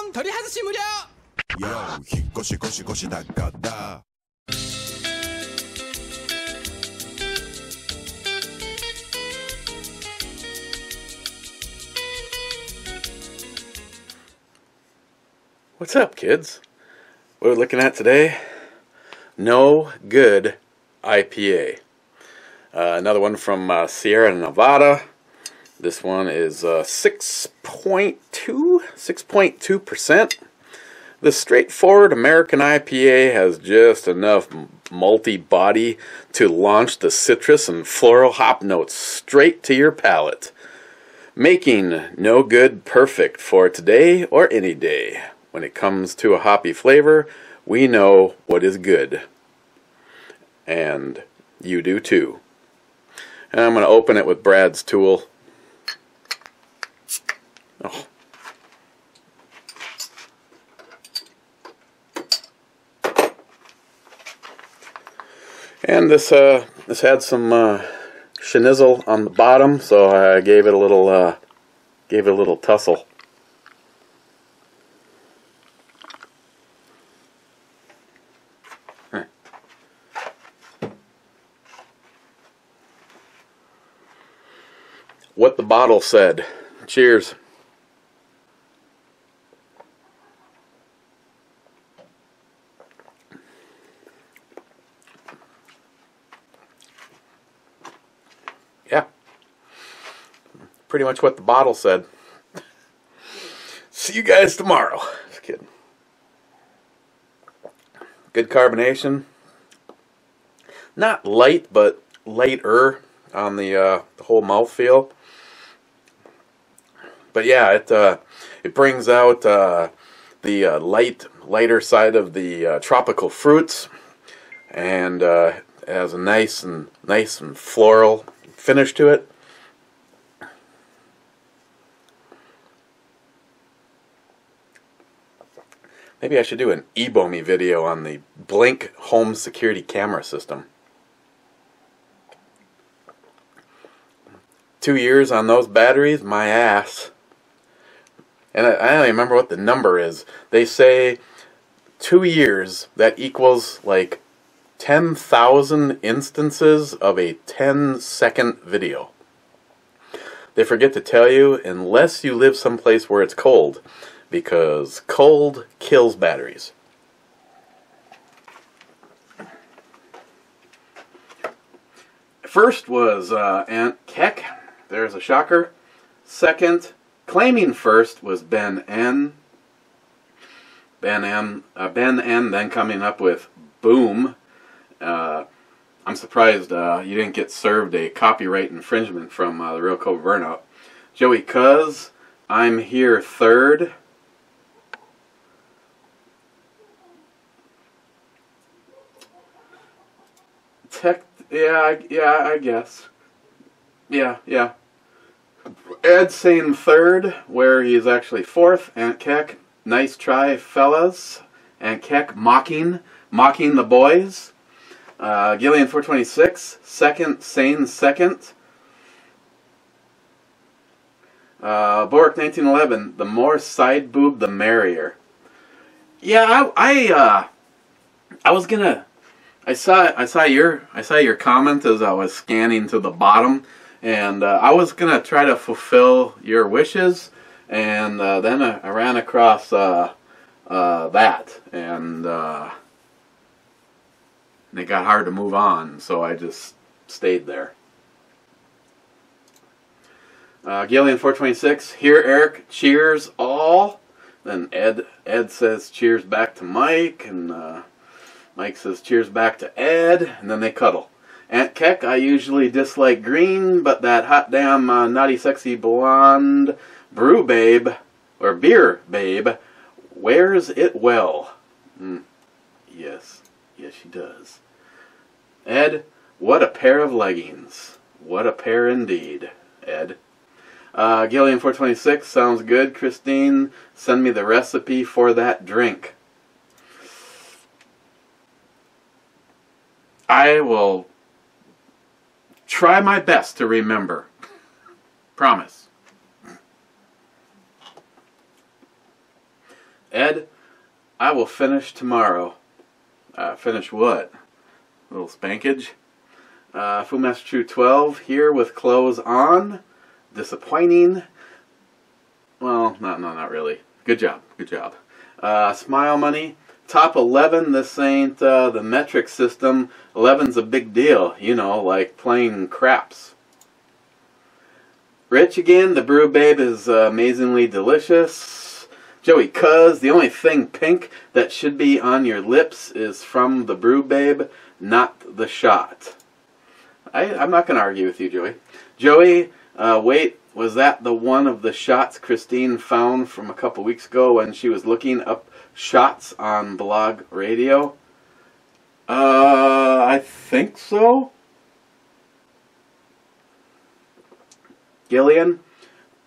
本取り外し無料 Yo, 引っ越しゴシゴシだから。What's up, kids? What are we looking at today? No Good IPA. Another one from Sierra Nevada. This one is 6.2%. The straightforward American IPA has just enough malty body to launch the citrus and floral hop notes straight to your palate, making No Good perfect for today or any day. When it comes to a hoppy flavor, we know what is good. And you do too. And I'm going to open it with Brad's tool. Oh. And this had some schnizzle on the bottom, so I gave it a little tussle. What the bottle said. Cheers. Yeah. Pretty much what the bottle said. See you guys tomorrow. Just kidding. Good carbonation. Not light, but lighter on the whole mouthfeel. But yeah, it brings out the lighter side of the tropical fruits, and has a nice and floral finish to it. Maybe I should do an e-bomi video on the Blink home security camera system. 2 years on those batteries, my ass. And I don't even remember what the number is. They say 2 years, that equals like 10,000 instances of a 10-second video. They forget to tell you, unless you live someplace where it's cold, because cold kills batteries. First was Aunt Keck. There's a shocker. Second, claiming first was Ben N. Ben N, then coming up with Boom. I'm surprised you didn't get served a copyright infringement from the Real Cove Burnout. Joey Cuz, I'm here third. I guess. Yeah. Ed saying third, where he is actually fourth. Aunt Keck, nice try, fellas. Aunt Keck mocking the boys. Gillian 426, second, sane second. Boric 1911, the more side boob, the merrier. Yeah, I saw your comment as I was scanning to the bottom, and I was gonna try to fulfill your wishes, and then I ran across that, and it got hard to move on, so I just stayed there. Gillian 426, here Eric, cheers all. Then Ed says cheers back to Mike, and Mike says cheers back to Ed, and then they cuddle. Aunt Keck, I usually dislike green, but that hot damn naughty sexy blonde brew babe, or beer babe, wears it well. Yes, she does. Ed, what a pair of leggings. What a pair indeed, Ed. Gillian 426, sounds good. Christine, send me the recipe for that drink. I will try my best to remember. Promise. Ed, I will finish tomorrow. Finish what? A little spankage? Foodmaster True 12 here with clothes on. Disappointing. Well, not really. Good job. Good job. Smile Money. Top 11. This ain't the metric system. 11's a big deal. You know, like playing craps. Rich again. The Brew Babe is amazingly delicious. Joey Cuz. The only thing pink that should be on your lips is from the Brew Babe, not the shot. I'm not going to argue with you, Joey. Joey, wait, was that the one of the shots Christine found from a couple weeks ago when she was looking up shots on blog radio? I think so. Gillian,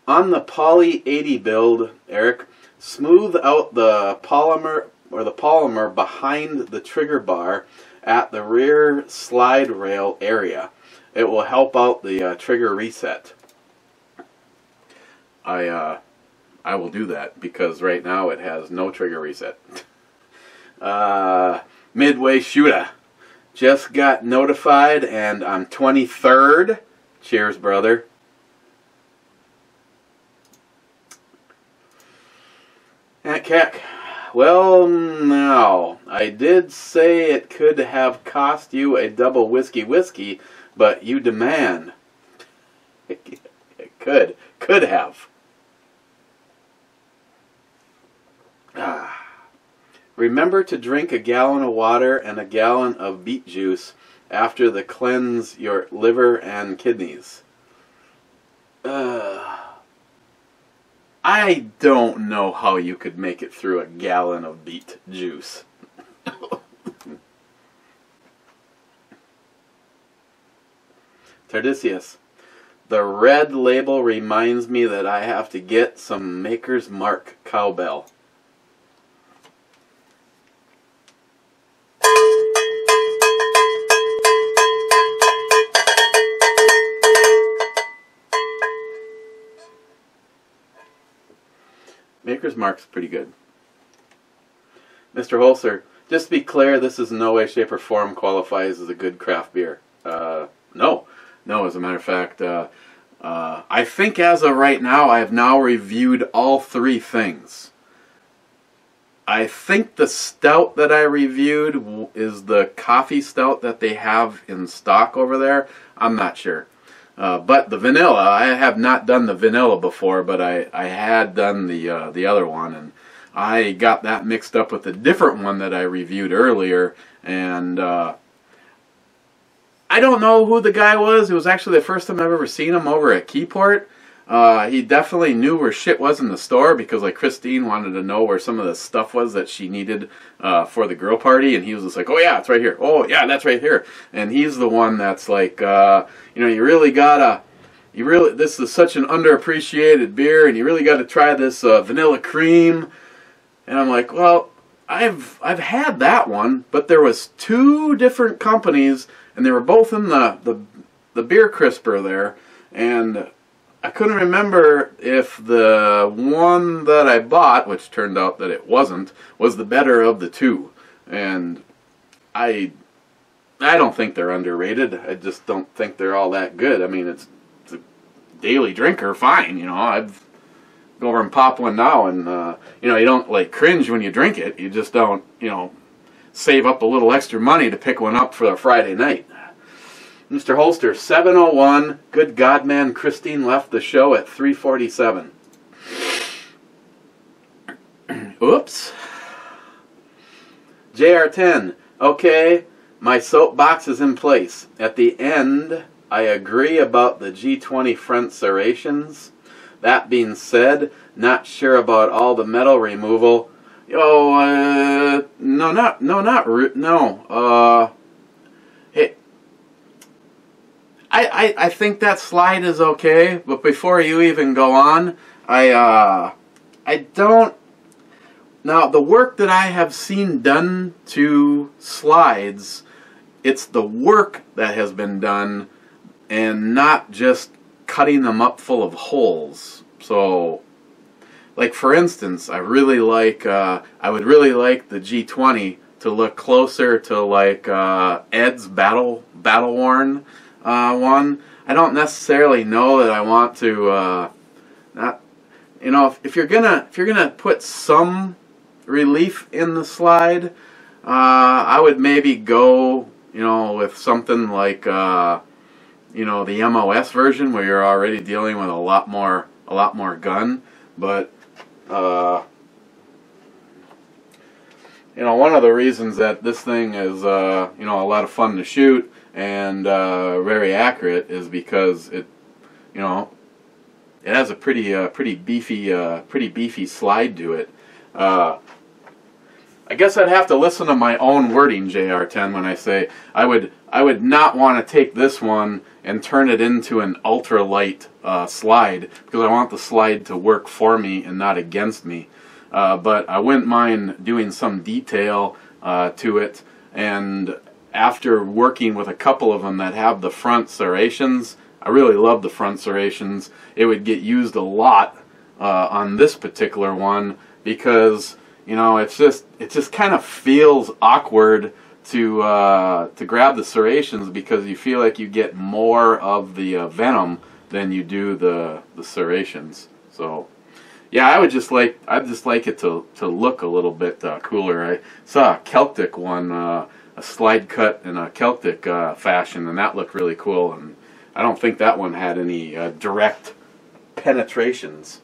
on the Poly 80 build, Eric, smooth out the polymer behind the trigger bar at the rear slide rail area. It will help out the trigger reset. I will do that because right now it has no trigger reset. Midway Shooter, just got notified and I'm 23rd. Cheers, brother. Aunt Keck, well, now, I did say it could have cost you a double whiskey, but you demand. It could have. Remember to drink a gallon of water and a gallon of beet juice after the cleanse your liver and kidneys. I don't know how you could make it through a gallon of beet juice. Tardisius, the red label reminds me that I have to get some Maker's Mark cowbell. Maker's Mark's pretty good. Mr. Holzer, just to be clear, this is in no way, shape, or form qualifies as a good craft beer. No, as a matter of fact, I think as of right now, I have now reviewed all three things. I think the stout that I reviewed is the coffee stout that they have in stock over there. I'm not sure. But the vanilla, I have not done the vanilla before, but I had done the other one, and I got that mixed up with a different one that I reviewed earlier, and I don't know who the guy was. It was actually the first time I've ever seen him over at Keyport. He definitely knew where shit was in the store because like Christine wanted to know where some of the stuff was that she needed for the girl party, and he was just like, oh yeah, it's right here. Oh yeah, that's right here. And he's the one that's like, you know, you really gotta, this is such an underappreciated beer, and you really got to try this vanilla cream. And I'm like, well, I've had that one, but there was two different companies, and they were both in the beer crisper there, and I couldn't remember if the one that I bought, which turned out that it wasn't, was the better of the two. And I don't think they're underrated. I just don't think they're all that good. I mean, it's a daily drinker, fine. You know, I'd go over and pop one now, and you know, you don't like cringe when you drink it. You just don't, you know, save up a little extra money to pick one up for a Friday night. Mr. Holster, 7:01. Good God, man, Christine left the show at 3:47. Oops. JR10. Okay, my soapbox is in place. At the end, I agree about the G20 front serrations. That being said, not sure about all the metal removal. Oh, hey. I think that slide is okay, but before you even go on, I don't. Now, the work that I have seen done to slides, it's the work that has been done and not just cutting them up full of holes. So, like for instance, I would really like the G20 to look closer to like Ed's battle worn one. I don't necessarily know that I want to not, you know, if you're gonna put some relief in the slide, I would maybe go, you know, with something like you know, the MOS version where you're already dealing with a lot more gun. But you know, one of the reasons that this thing is you know, a lot of fun to shoot and very accurate is because it, you know, it has a pretty beefy slide to it. I guess I'd have to listen to my own wording, JR10, when I say I would not want to take this one and turn it into an ultralight slide, because I want the slide to work for me and not against me. But I wouldn't mind doing some detail to it, and after working with a couple of them that have the front serrations, I really love the front serrations. It would get used a lot on this particular one, because, you know, it just kind of feels awkward to grab the serrations, because you feel like you get more of the venom than you do the serrations. So yeah, I'd just like it to look a little bit cooler. I saw a Celtic one, a slide cut in a Celtic fashion, and that looked really cool. And I don't think that one had any direct penetrations.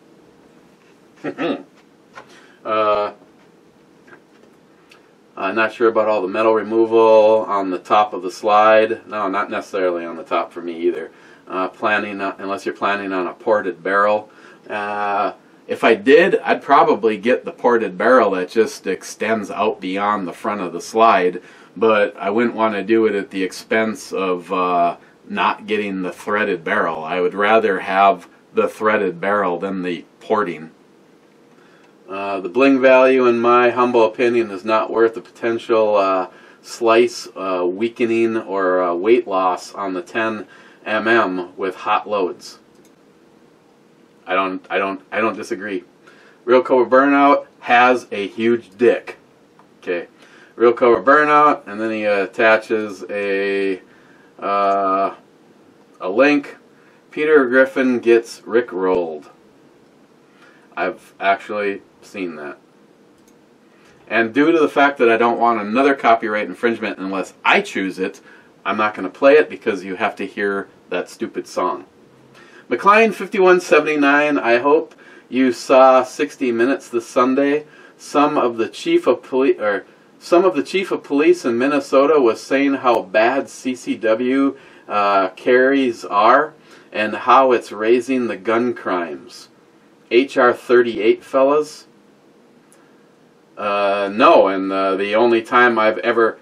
I'm not sure about all the metal removal on the top of the slide. No, not necessarily on the top for me either. Unless you're planning on a ported barrel. If I did, I'd probably get the ported barrel that just extends out beyond the front of the slide, but I wouldn't want to do it at the expense of not getting the threaded barrel. I would rather have the threaded barrel than the porting. The bling value, in my humble opinion, is not worth the potential slice weakening or weight loss on the 10 mm with hot loads. I don't disagree. Real Cobra Burnout has a huge dick. Okay, Real Cobra Burnout, and then he attaches a link. Peter Griffin gets Rickrolled. I've actually seen that. And due to the fact that I don't want another copyright infringement unless I choose it, I'm not going to play it because you have to hear that stupid song. McLean 5179, I hope you saw 60 Minutes this Sunday. Some of the chief of police in Minnesota was saying how bad CCW carries are and how it's raising the gun crimes. HR 38, fellas? No, and the only time I've ever...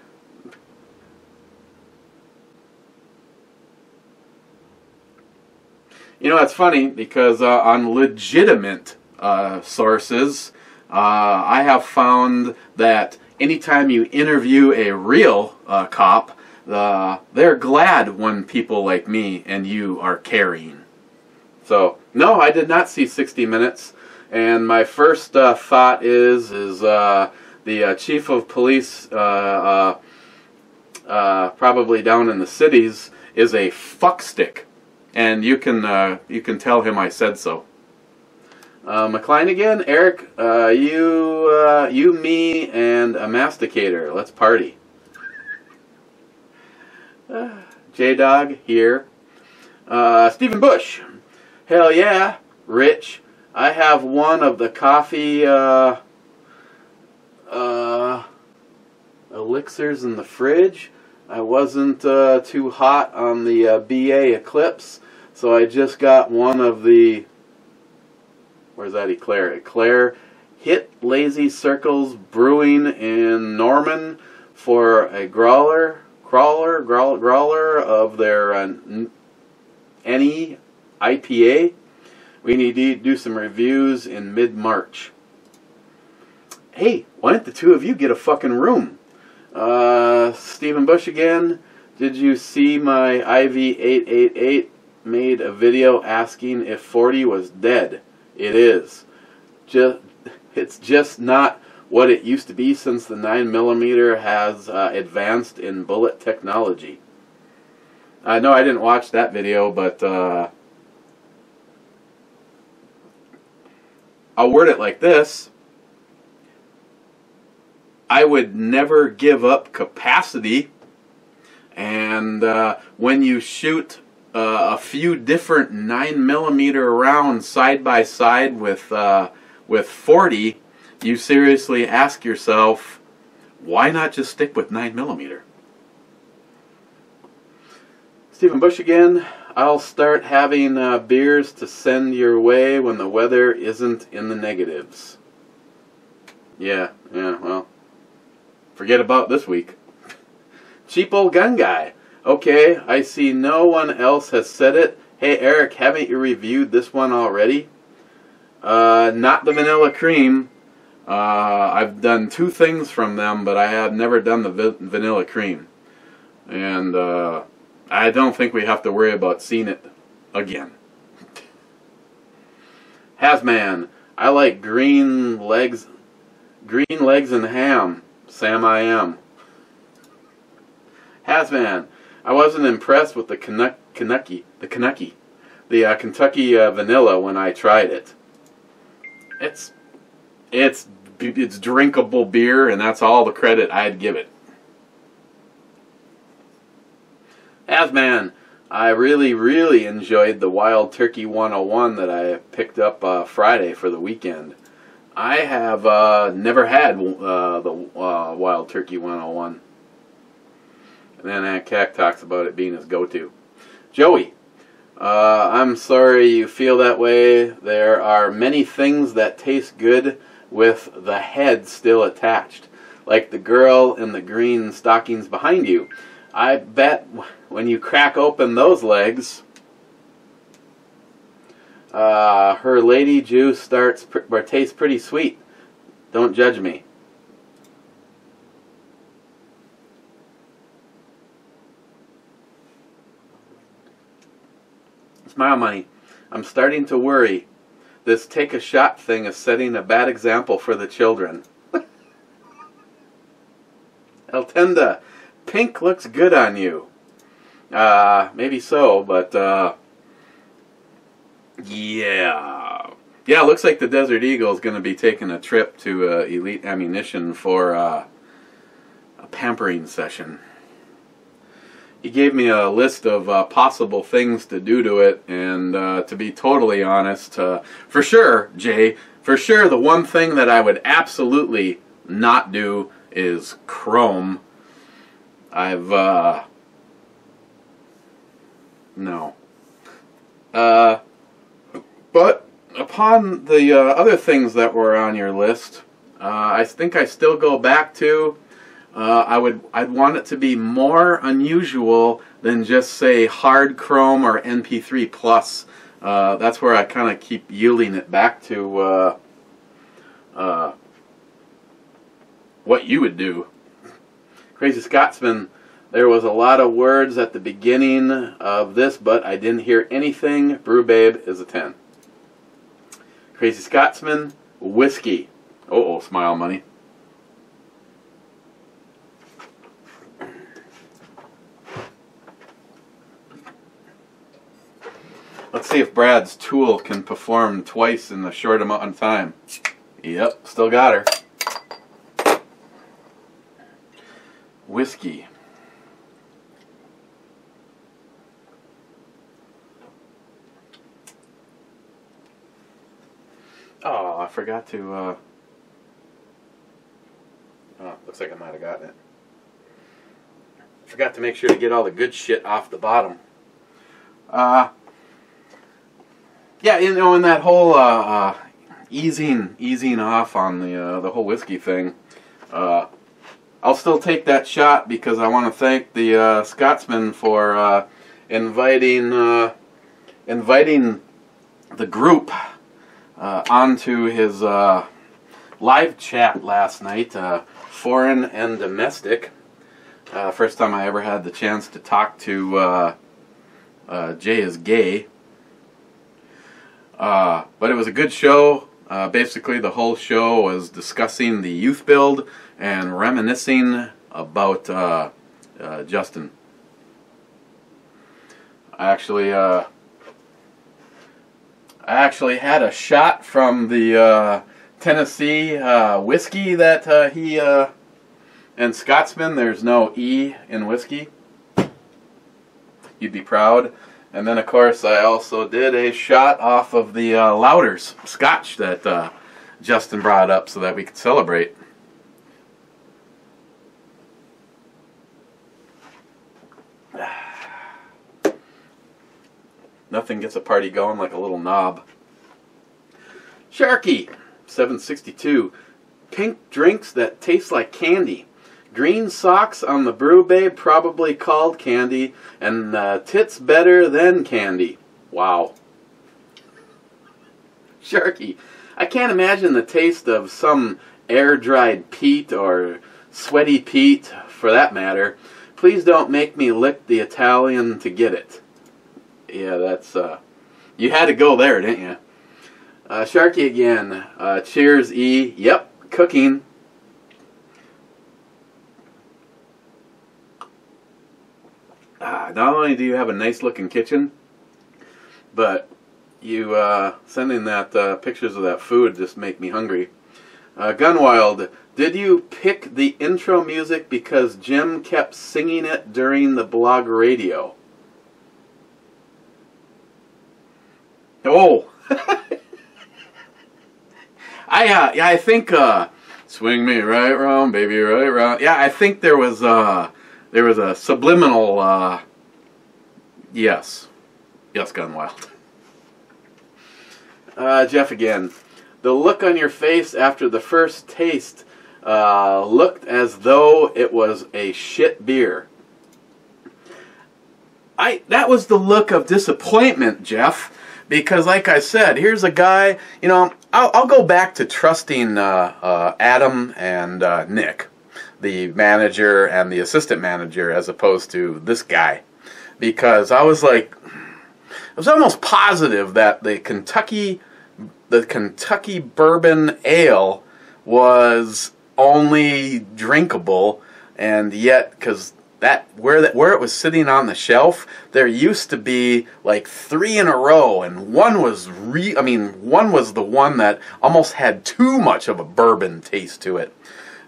You know, it's funny because on legitimate sources, I have found that anytime you interview a real cop, they're glad when people like me and you are carrying. So, no, I did not see 60 Minutes. And my first thought is the chief of police, probably down in the cities, is a fuckstick. And you can tell him I said so. McLean again, Eric, you, me, and a masticator. Let's party. J-Dog here. Stephen Bush. Hell yeah, Rich. I have one of the coffee elixirs in the fridge. I wasn't too hot on the BA Eclipse, so I just got one of the, where's that Eclair? Eclair Hit Lazy Circles Brewing in Norman for a growler of their NE IPA. We need to do some reviews in mid-March. Hey, why don't the two of you get a fucking room? Stephen Bush again. Did you see my IV888 made a video asking if 40 was dead? It is. it's just not what it used to be since the 9mm has advanced in bullet technology. I know I didn't watch that video, but I'll word it like this. I would never give up capacity, and when you shoot a few different 9mm rounds side by side with 40, you seriously ask yourself, why not just stick with 9mm? Stephen Bush again. I'll start having beers to send your way when the weather isn't in the negatives. Yeah, well, forget about this week. Cheap old gun guy. Okay, I see no one else has said it. Hey Eric, haven't you reviewed this one already? Not the vanilla cream. I've done 2 things from them, but I have never done the vanilla cream. And I don't think we have to worry about seeing it again. Hazman, I like green legs and ham. Sam I am. Hazman, I wasn't impressed with the Kentucky vanilla when I tried it. It's drinkable beer, and that's all the credit I'd give it. Hazman, I really enjoyed the Wild Turkey 101 that I picked up Friday for the weekend. I have never had the Wild Turkey 101. And then Aunt Cack talks about it being his go-to. Joey, I'm sorry you feel that way. There are many things that taste good with the head still attached, like the girl in the green stockings behind you. I bet when you crack open those legs, her lady juice tastes pretty sweet. Don't judge me. Smile Money, I'm starting to worry. This take a shot thing is setting a bad example for the children. Eltenda, pink looks good on you. Maybe so, but yeah. Yeah, it looks like the Desert Eagle is going to be taking a trip to Elite Ammunition for a pampering session. He gave me a list of possible things to do to it, and to be totally honest, for sure, Jay, for sure the one thing that I would absolutely not do is chrome. No. But upon the other things that were on your list, I think I still go back to I'd want it to be more unusual than just say hard chrome or NP3 plus. That's where I kind of keep yielding it back to what you would do. Crazy Scotsman, there was a lot of words at the beginning of this, but I didn't hear anything. Brew Babe is a 10. Crazy Scotsman, whiskey. Uh-oh, Smile Money. Let's see if Brad's tool can perform twice in a short amount of time. Yep, still got her. Whiskey. Oh, I forgot to, oh, looks like I might have gotten it. Forgot to make sure to get all the good shit off the bottom. Yeah, you know, in that whole easing off on the whole whiskey thing, I'll still take that shot because I want to thank the Scotsman for inviting the group onto his live chat last night, foreign and domestic. First time I ever had the chance to talk to Jay is Gay. But it was a good show. Basically, the whole show was discussing the youth build and reminiscing about Justin. I actually had a shot from the Tennessee whiskey that he and Scotsman. There's no E in whiskey. You'd be proud. And then, of course, I also did a shot off of the Louders Scotch that Justin brought up so that we could celebrate. Nothing gets a party going like a little knob. Sharky, 762. Pink drinks that taste like candy. Green socks on the brew babe, probably called candy, and tits better than candy. Wow. Sharky, I can't imagine the taste of some air-dried peat or sweaty peat, for that matter. Please don't make me lick the Italian to get it. Yeah, that's, you had to go there, didn't you? Sharky again. Cheers, E. Yep, cooking. Not only do you have a nice looking kitchen, but you sending that pictures of that food just make me hungry. Gunwild, did you pick the intro music because Jim kept singing it during the blog radio? Oh, I think swing me right round, baby, right round. Yeah, I think there was a subliminal. Yes, Gunwild. Jeff again. The look on your face after the first taste looked as though it was a shit beer. That was the look of disappointment, Jeff. Because, like I said, here's a guy, you know, I'll go back to trusting Adam and Nick, the manager and the assistant manager, as opposed to this guy. Because I was like, I was almost positive that the Kentucky bourbon ale was only drinkable, and yet, because where it was sitting on the shelf, there used to be like 3 in a row, and one was the one that almost had too much of a bourbon taste to it.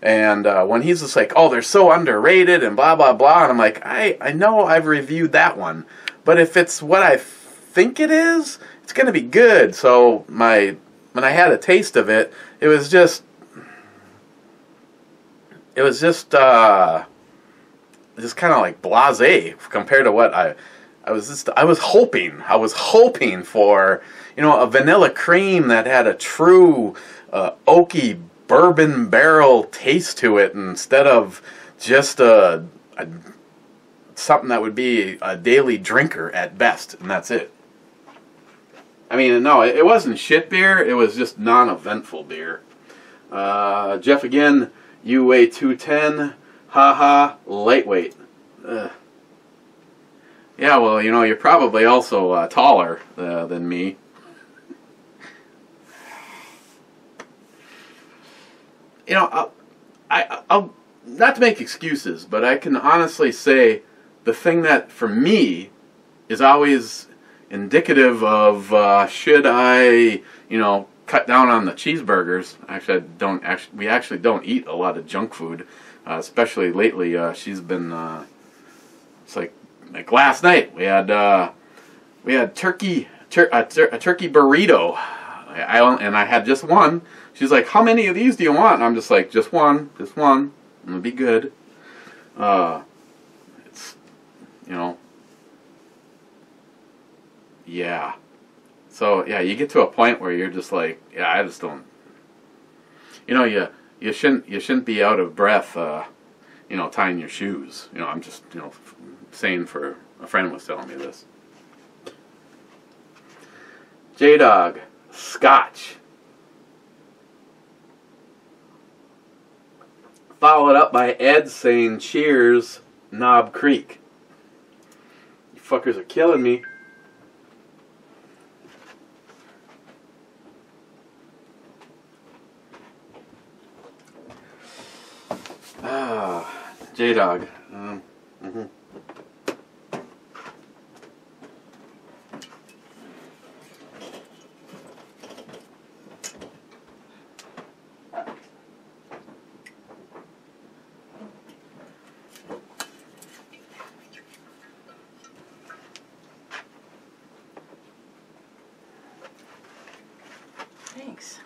And when he's just like, oh, they're so underrated and blah blah blah, and I'm like, I know I've reviewed that one, but if it's what I think it is, it's gonna be good. So when I had a taste of it, it was just kind of like blasé compared to what I was hoping for, you know, a vanilla cream that had a true oaky bourbon barrel taste to it, instead of just something that would be a daily drinker at best, and that's it. I mean, no, it wasn't shit beer, it was just non-eventful beer. Jeff again, you weigh 210. Haha, lightweight. Yeah, well, you know, you're probably also taller than me. You know, I'll not to make excuses, but I can honestly say the thing that for me is always indicative of should I, you know, cut down on the cheeseburgers. We actually don't eat a lot of junk food. Especially lately, she's been. It's like last night we had turkey, a turkey burrito. I had just one. She's like, "How many of these do you want?" And I'm just like, "Just one, and it'll be good." It's, you know, yeah. So yeah, you get to a point where you're just like, yeah, I just don't. You know, You shouldn't be out of breath, you know, tying your shoes. You know, I'm just, you know, saying, for a friend was telling me this. J-Dog, Scotch. Followed up by Ed saying, cheers, Knob Creek. You fuckers are killing me. J-Dog. Thanks.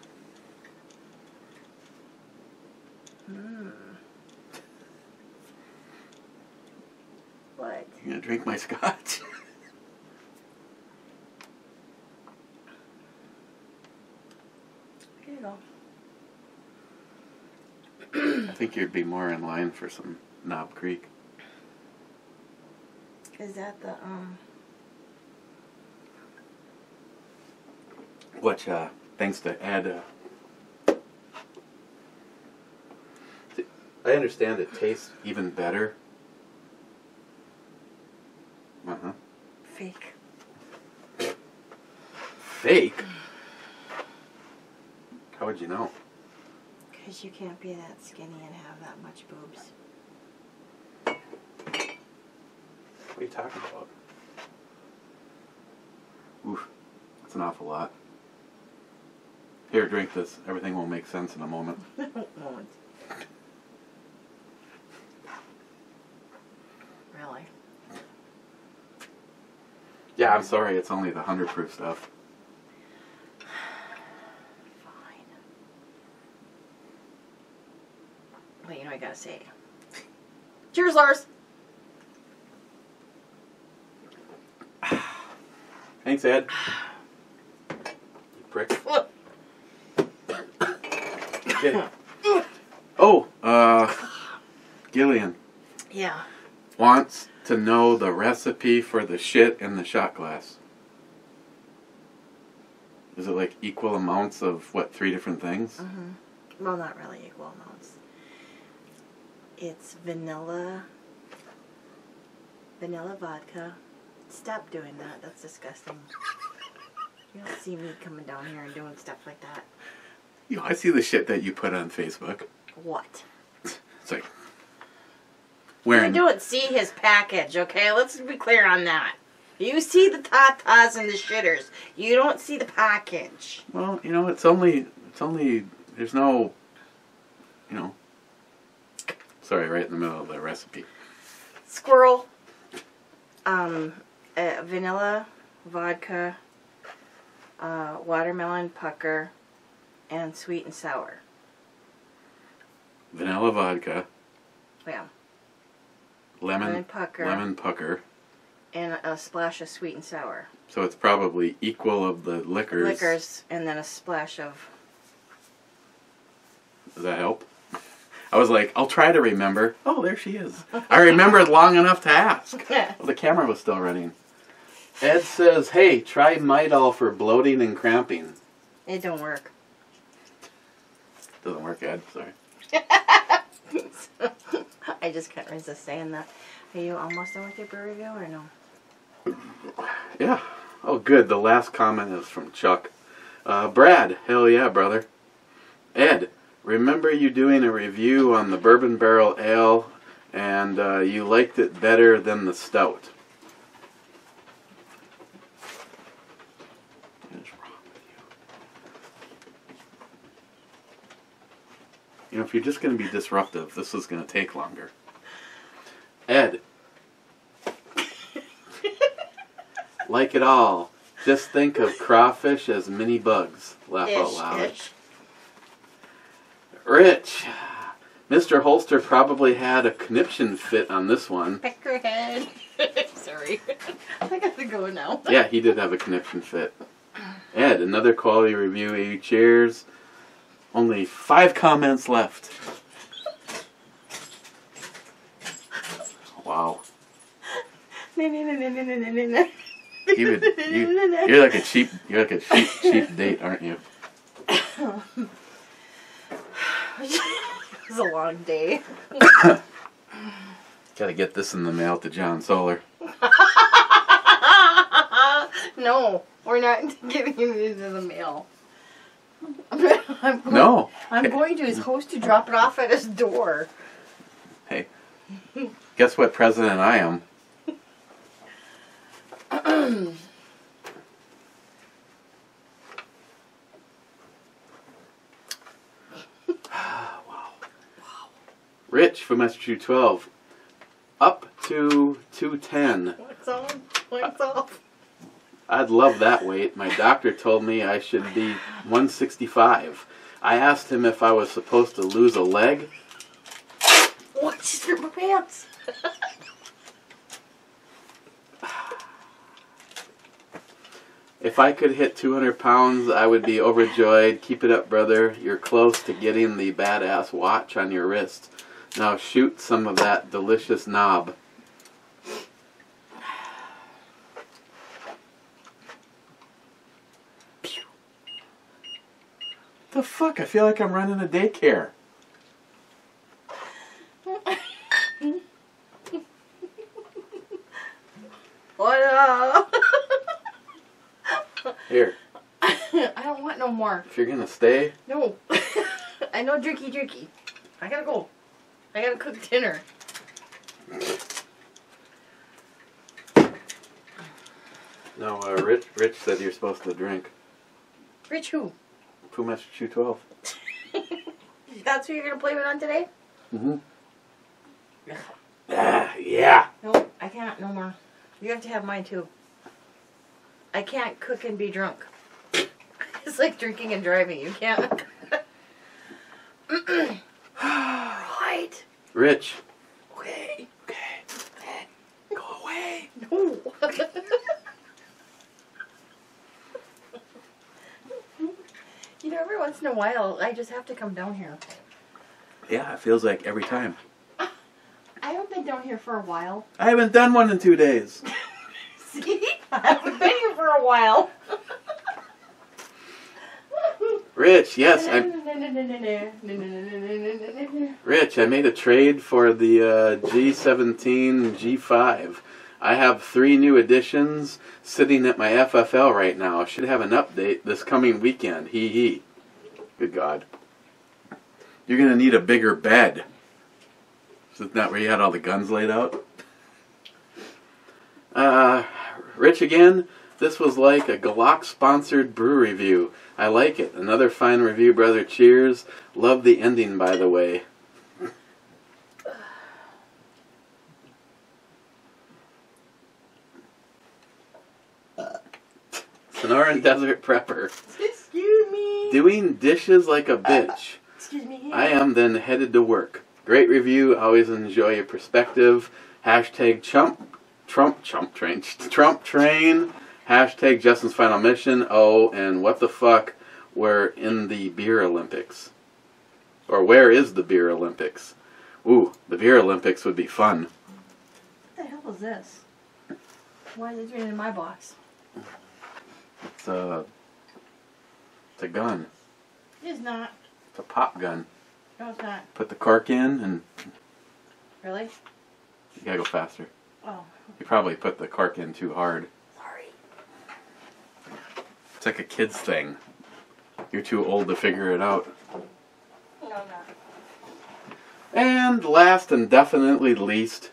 What? You gonna drink my scotch? Here you go. I think you'd be more in line for some Knob Creek. Is that the, Which, thanks to Ed, I understand it tastes even better. fake? Fake? How would you know? Because you can't be that skinny and have that much boobs. What are you talking about? Oof, that's an awful lot. Here, drink this. Everything will make sense in a moment. It won't. Really? Yeah, I'm sorry. It's only the 100 proof stuff. Fine. Well, you know I gotta say. Cheers, Lars! Thanks, Ed. You prick. Okay. Oh, Gillian. Yeah. Wants to know the recipe for the shit in the shot glass. Is it like equal amounts of, what, 3 different things? Mm-hmm. Well, not really equal amounts. It's vanilla vodka. Stop doing that. That's disgusting. You don't see me coming down here and doing stuff like that. You know, I see the shit that you put on Facebook. What? It's like wearing. You don't see his package, okay? Let's be clear on that. You see the tatas and the shitters. You don't see the package. Well, you know, it's only. There's no. You know. Sorry, right in the middle of the recipe. Squirrel. Vanilla vodka. Watermelon pucker. And sweet and sour. Vanilla vodka. Yeah. Lemon pucker. And a splash of sweet and sour. So it's probably equal of the liquors. And then a splash of... Does that help? I was like, I'll try to remember. Oh, there she is. I remembered long enough to ask. Well, the camera was still running. Ed says, hey, try Midol for bloating and cramping. It don't work. Doesn't work, Ed. Sorry. I just can't resist saying that. Are you almost done with your brew review or no? Yeah. Oh, good. The last comment is from Chuck. Brad, hell yeah, brother. Ed, remember you doing a review on the Bourbon Barrel Ale, and you liked it better than the stout. What is wrong with you? You know, if you're just going to be disruptive, this is going to take longer. Ed. Like it all. Just think of crawfish as mini bugs. Laugh out loud. Rich. Mr. Holster probably had a conniption fit on this one. Peckerhead. Sorry. I got to go now. Yeah, he did have a conniption fit. Ed, another quality review. Cheers. Only 5 comments left. Wow. You're like a cheap date, aren't you? It was a long day. Gotta get this in the mail to John Solar. No, we're not giving him this in the mail. I'm going to. He's supposed to drop it off at his door. Hey, Guess what president I am? Rich from SG12, up to 210. What's on? What's off? I'd love that weight. My doctor told me I should be 165. I asked him if I was supposed to lose a leg. What? Just ripped my pants. If I could hit 200 pounds, I would be overjoyed. Keep it up, brother. You're close to getting the badass watch on your wrist. Now shoot some of that delicious knob. The fuck? I feel like I'm running a daycare. What up? Here. I don't want no more. If you're gonna stay. No. I know jerky. I gotta go. I gotta cook dinner. No, Rich said you're supposed to drink. Rich who? Pooh Master 212. That's who you're gonna blame it on today? Mm-hmm. Yeah. No, I can't no more. You have to have mine too. I can't cook and be drunk. It's like drinking and driving. You can't. Right. Rich. Okay. Okay. Go away. No. You know, every once in a while, I just have to come down here. Yeah, it feels like every time. I haven't been down here for a while. I haven't done one in 2 days. See? I haven't been here for a while. Rich, yes, Rich, I made a trade for the G17 G5. I have 3 new editions sitting at my FFL right now. Should have an update this coming weekend. Hee hee. Good God. You're going to need a bigger bed. Isn't that where you had all the guns laid out? Rich again. This was like a Glock-sponsored brew review. I like it. Another fine review, brother. Cheers. Love the ending, by the way. Sonoran Desert Prepper. Excuse me. Doing dishes like a bitch. Excuse me. I am then headed to work. Great review. Always enjoy your perspective. Hashtag Trump train. Hashtag Justin's final mission. Oh, and what the fuck? We're in the beer Olympics. Or where is the beer Olympics? Ooh, the beer Olympics would be fun. What the hell is this? Why is it in my box? It's a gun. It is not. It's a pop gun. No, it's not. Put the cork in and... Really? You gotta go faster. Oh. You probably put the cork in too hard. Sorry. It's like a kid's thing. You're too old to figure it out. No, I'm not. And last and definitely least,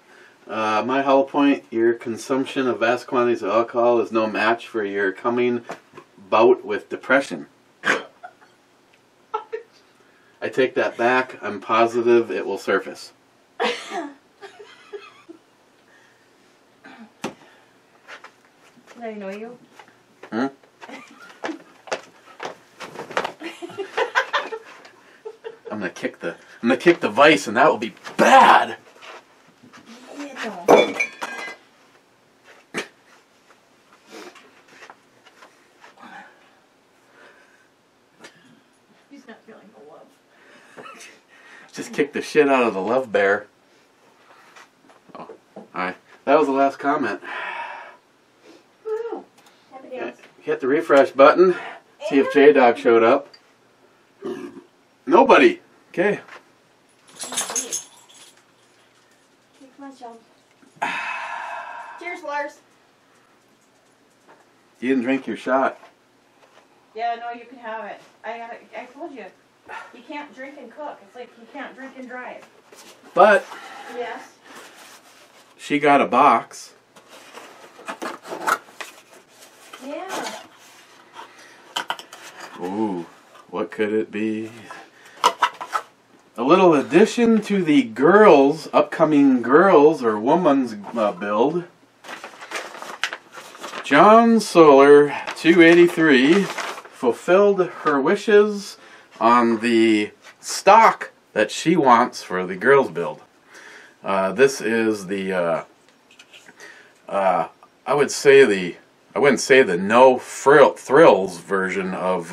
my hollow point, your consumption of vast quantities of alcohol is no match for your coming bout with depression. I take that back. I'm positive it will surface. Did I know you? Hmm? I'm gonna kick the vice, and that will be bad. Yeah, no. He's not feeling the love. Just kick the shit out of the love bear. Oh, alright. That was the last comment. Woo! Anybody else? Hit the refresh button. See if J-Dog showed up. Nobody. Okay. Come on, Sheldon. Cheers, Lars. You didn't drink your shot. Yeah, no, you can have it. I told you. You can't drink and cook. It's like you can't drink and drive. But Yes. she got a box. Yeah. Ooh, what could it be? A little addition to the upcoming girls or woman's build. John Solar 283 fulfilled her wishes on the stock that she wants for the girls build. This is the I wouldn't say the no thrills version of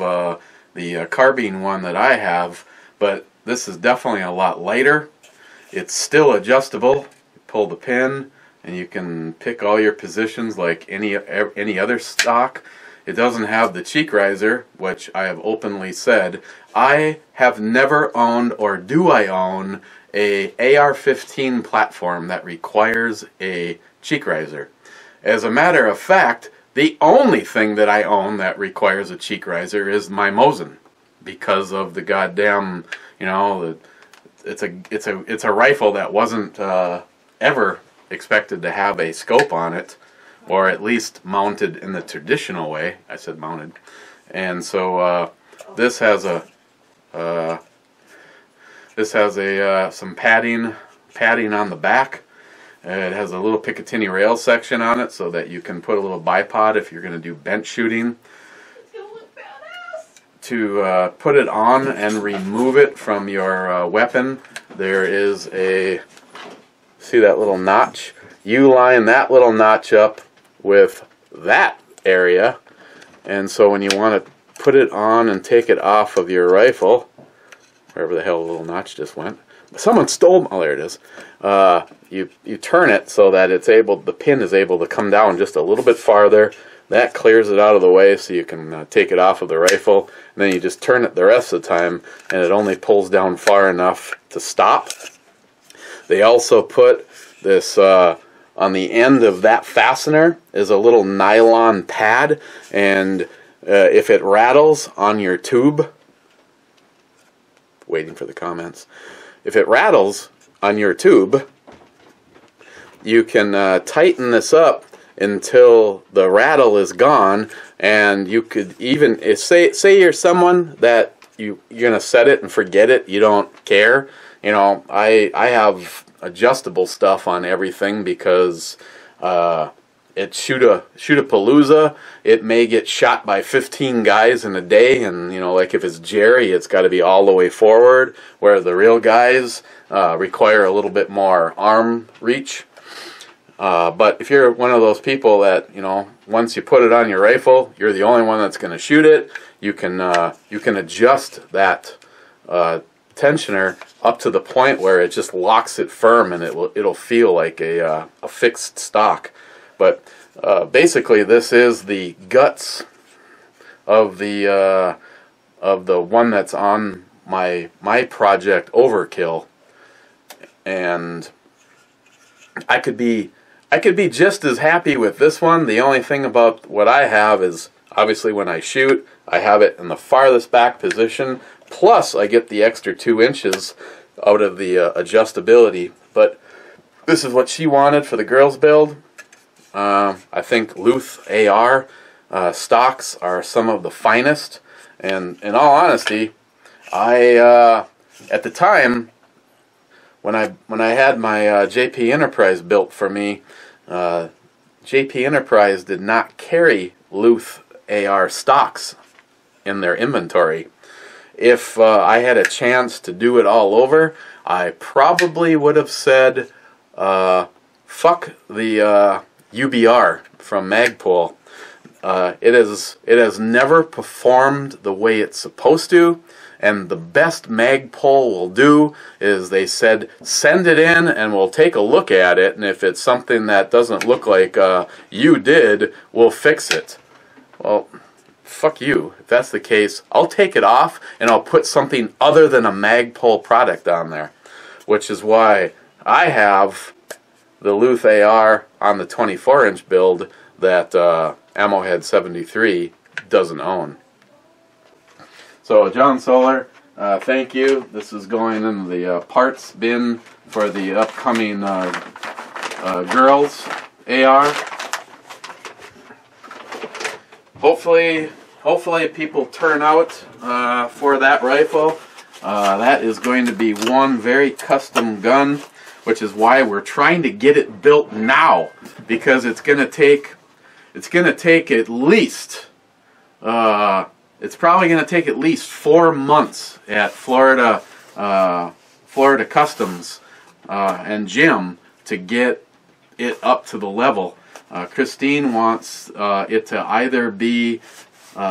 the carbine one that I have, but this is definitely a lot lighter. It's still adjustable. You pull the pin and you can pick all your positions like any other stock. It doesn't have the cheek riser, which I have openly said. I have never owned, or do I own, a AR-15 platform that requires a cheek riser. As a matter of fact, the only thing that I own that requires a cheek riser is my Mosin, because of the goddamn, it's a rifle that wasn't ever expected to have a scope on it, or at least mounted in the traditional way. I said mounted, and so this has some padding on the back. It has a little Picatinny rail section on it so that you can put a little bipod if you're going to do bench shooting. It's gonna look badass. To put it on and remove it from your weapon, there is see that little notch? You line that little notch up with that area, and so when you want to put it on and take it off of your rifle, wherever the hell the little notch just went, someone stole, oh there it is, you turn it so that the pin is able to come down just a little bit farther. That clears it out of the way so you can take it off of the rifle, and then you just turn it the rest of the time and it only pulls down far enough to stop. They also put this on the end of that fastener is a little nylon pad, and if it rattles on your tube, waiting for the comments, if it rattles on your tube, you can tighten this up until the rattle is gone, and you could even, say you're someone that you're going to set it and forget it, you don't care. I have adjustable stuff on everything because it's shoot-a-palooza. It may get shot by 15 guys in a day, and like if it's Jerry, it's got to be all the way forward, where the real guys require a little bit more arm reach. But if you're one of those people that once you put it on your rifle, you're the only one that's going to shoot it, you can adjust that tensioner up to the point where it just locks it firm, and it'll feel like a fixed stock. But basically, this is the guts of the one that's on my project Overkill, and I could be just as happy with this one. The only thing about what I have is, obviously when I shoot, I have it in the farthest back position, plus I get the extra 2 inches out of the adjustability. But this is what she wanted for the girls build. I think Luth AR stocks are some of the finest, and in all honesty, I at the time when I had my JP Enterprise built for me, JP Enterprise did not carry Luth AR stocks in their inventory. If I had a chance to do it all over, I probably would have said, fuck the UBR from Magpul. It has never performed the way it's supposed to, and the best Magpul will do is they said, send it in and we'll take a look at it, and if it's something that doesn't look like you did, we'll fix it. Well, fuck you. If that's the case, I'll take it off and I'll put something other than a Magpul product on there, which is why I have the Luth AR on the 24-inch build that Ammohead 73 doesn't own. So John Solar, thank you. This is going in the parts bin for the upcoming girls AR. Hopefully people turn out for that rifle. That is going to be one very custom gun, which is why we're trying to get it built now, because it's going to take at least it's probably going to take at least 4 months at Florida Customs and Jim to get it up to the level. Christine wants it to either be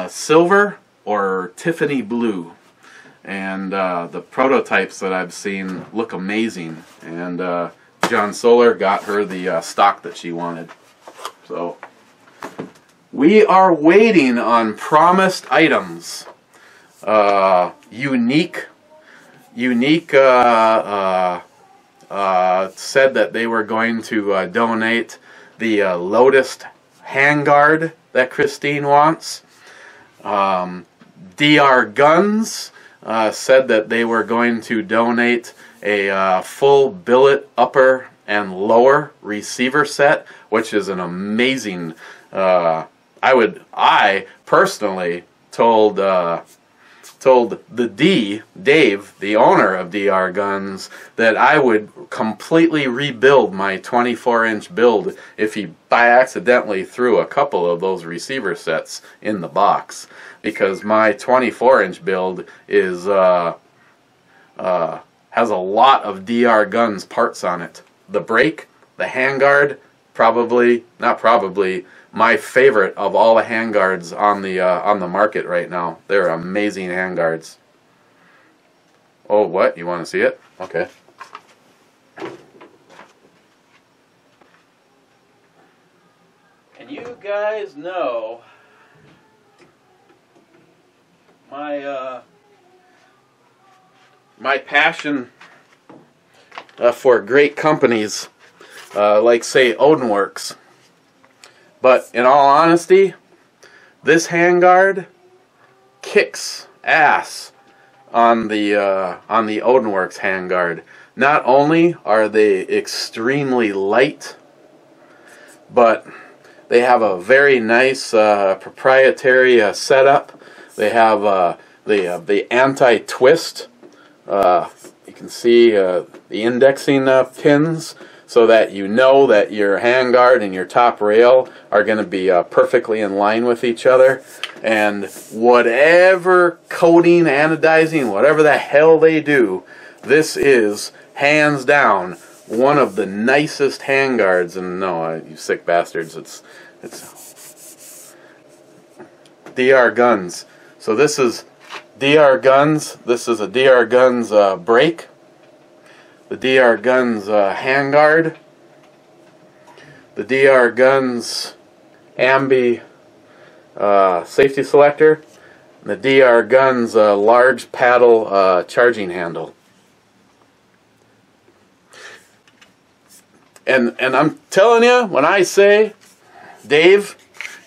silver or Tiffany blue, and the prototypes that I've seen look amazing, and John Solar got her the stock that she wanted. So we are waiting on promised items. Unique said that they were going to donate the Lotus handguard that Christine wants. DR Guns said that they were going to donate a full billet upper and lower receiver set, which is an amazing. I personally told Dave, the owner of DR Guns, that I would completely rebuild my 24-inch build if he by accidentally threw a couple of those receiver sets in the box, because my 24-inch build is has a lot of DR Guns parts on it. The brake, the handguard, my favorite of all the handguards on the market right now. They're amazing handguards. Oh, what? You want to see it? Okay. And you guys know my passion for great companies like, say, Odinworks. But in all honesty, this handguard kicks ass on the Odinworks handguard. Not only are they extremely light, but they have a very nice proprietary setup. They have the anti-twist. You can see the indexing pins, so that you know that your handguard and your top rail are going to be perfectly in line with each other. And whatever coating, anodizing, whatever the hell they do, this is hands down one of the nicest handguards. And no, you sick bastards, it's DR Guns. So this is DR Guns. This is a DR Guns brake. The DR Guns handguard, the DR Guns ambi safety selector, and the DR Guns large paddle charging handle. And I'm telling you, when I say, Dave,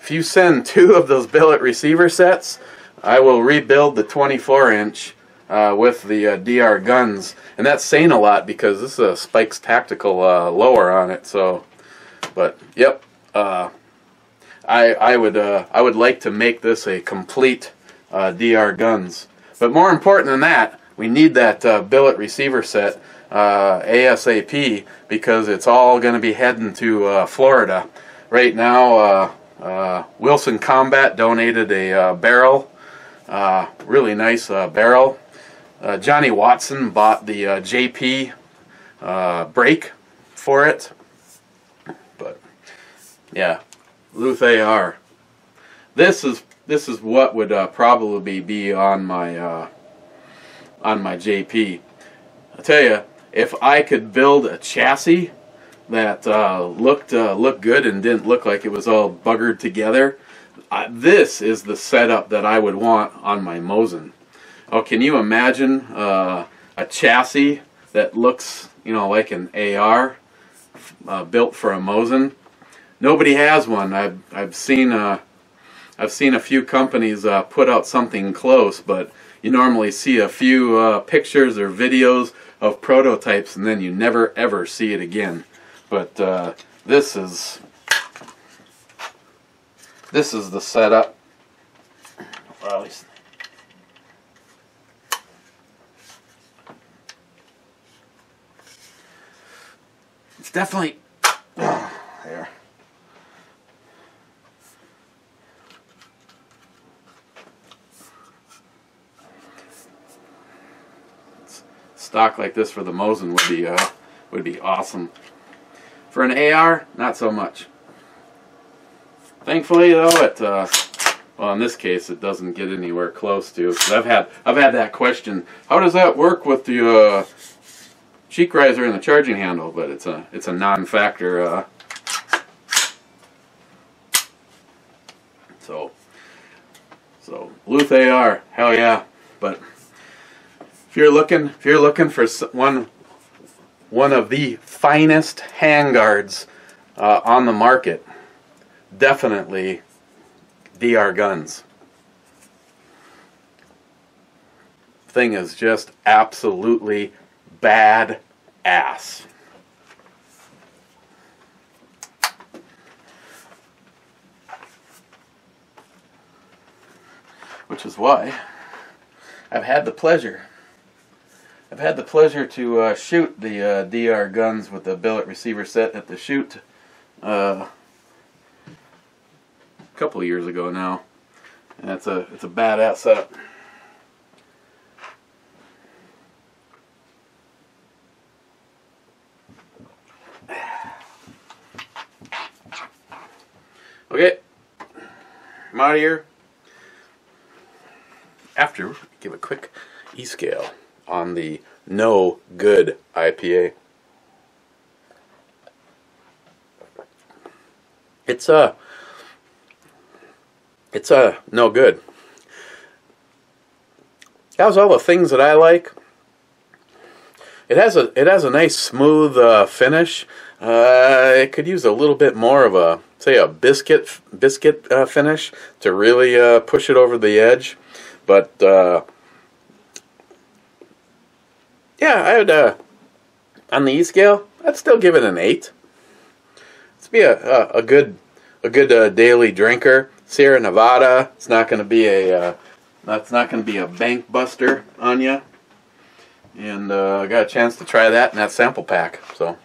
if you send 2 of those billet receiver sets, I will rebuild the 24-inch with the DR Guns. And that's saying a lot, because this is a Spikes Tactical lower on it. So, but yep, I would like to make this a complete DR Guns. But more important than that, we need that billet receiver set ASAP, because it's all going to be heading to Florida. Right now, Wilson Combat donated a barrel, really nice barrel. Johnny Watson bought the JP brake for it. But yeah, Luth AR. This is what would probably be on my JP. I tell you, if I could build a chassis that looked good and didn't look like it was all buggered together, this is the setup that I would want on my Mosin. Oh, can you imagine a chassis that looks, like an AR built for a Mosin? Nobody has one. I've seen a few companies put out something close, but you normally see a few pictures or videos of prototypes, and then you never ever see it again. But this is the setup. Well, at least it's definitely there. Stock like this for the Mosin would be awesome. For an AR, not so much. Thankfully, though, well, in this case, it doesn't get anywhere close to. 'Cause I've had that question. How does that work with the cheek riser and the charging handle? But it's a non-factor. So Luth AR, hell yeah. But if you're looking for one of the finest handguards on the market, definitely DR Guns. Thing is just absolutely bad ass. Which is why I've had the pleasure to shoot the DR Guns with the billet receiver set at the shoot a couple of years ago now, and it's a badass setup. Okay, I'm out of here. After, give a quick E-scale on the No Good IPA. It's no good. It has all the things that I like. It has a nice smooth finish. It could use a little bit more of a, say, a biscuit finish to really push it over the edge. But yeah, I would on the E-scale, I'd still give it an 8. It's be a good daily drinker. Sierra Nevada. It's not going to be a bank buster on you. And I got a chance to try that in that sample pack. So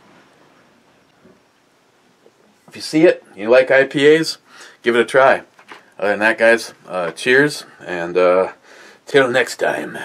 if you see it, you like IPAs, give it a try. Other than that, guys, cheers, and till next time.